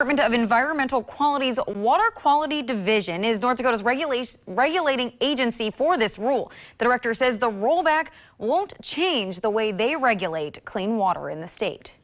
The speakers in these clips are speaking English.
Department of Environmental Quality's Water Quality Division is North Dakota's regulating agency for this rule. The director says the rollback won't change the way they regulate clean water in the state.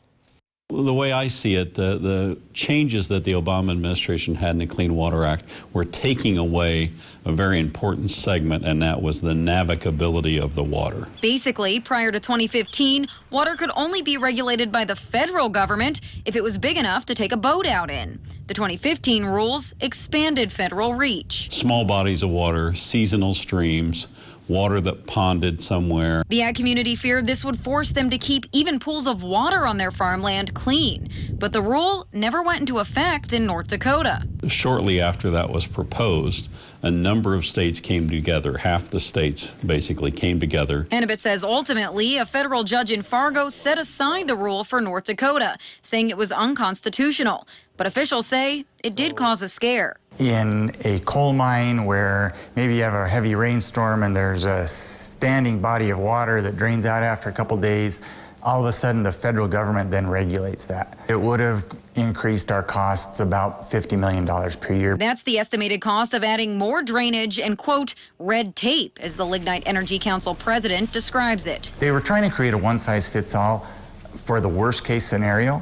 The way I see it, the changes that the Obama administration had in the Clean Water Act were taking away a very important segment, and that was the navigability of the water. Basically, prior to 2015, water could only be regulated by the federal government if it was big enough to take a boat out in. The 2015 rules expanded federal reach. Small bodies of water, seasonal streams, water that ponded somewhere. The ag community feared this would force them to keep even pools of water on their farmland clean. But the rule never went into effect in North Dakota. Shortly after that was proposed, a number of states came together. Half the states basically came together. Annabeth says ultimately a federal judge in Fargo set aside the rule for North Dakota, saying it was unconstitutional. But officials say it did cause a scare. In a coal mine where maybe you have a heavy rainstorm and there's a standing body of water that drains out after a couple days, all of a sudden the federal government then regulates that. It would have increased our costs about $50 million per year. That's the estimated cost of adding more drainage and, quote, red tape, as the Lignite Energy Council president describes it. They were trying to create a one-size-fits-all for the worst-case scenario,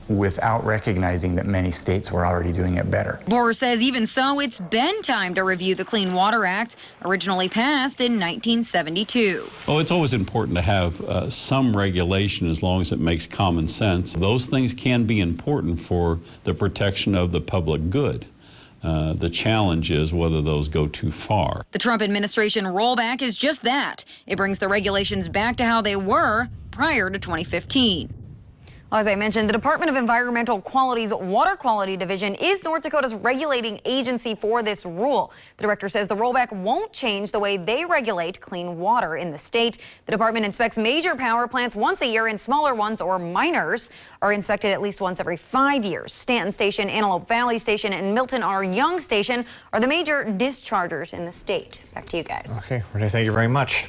without recognizing that many states were already doing it better. Borer says even so, it's been time to review the Clean Water Act, originally passed in 1972. Oh, it's always important to have some regulation as long as it makes common sense. Those things can be important for the protection of the public good. The challenge is whether those go too far. The Trump administration rollback is just that. It brings the regulations back to how they were prior to 2015. Well, as I mentioned, the Department of Environmental Quality's Water Quality Division is North Dakota's regulating agency for this rule. The director says the rollback won't change the way they regulate clean water in the state. The department inspects major power plants once a year, and smaller ones or minors are inspected at least once every 5 years. Stanton Station, Antelope Valley Station, and Milton R. Young Station are the major dischargers in the state. Back to you guys. Okay, Renee, thank you very much.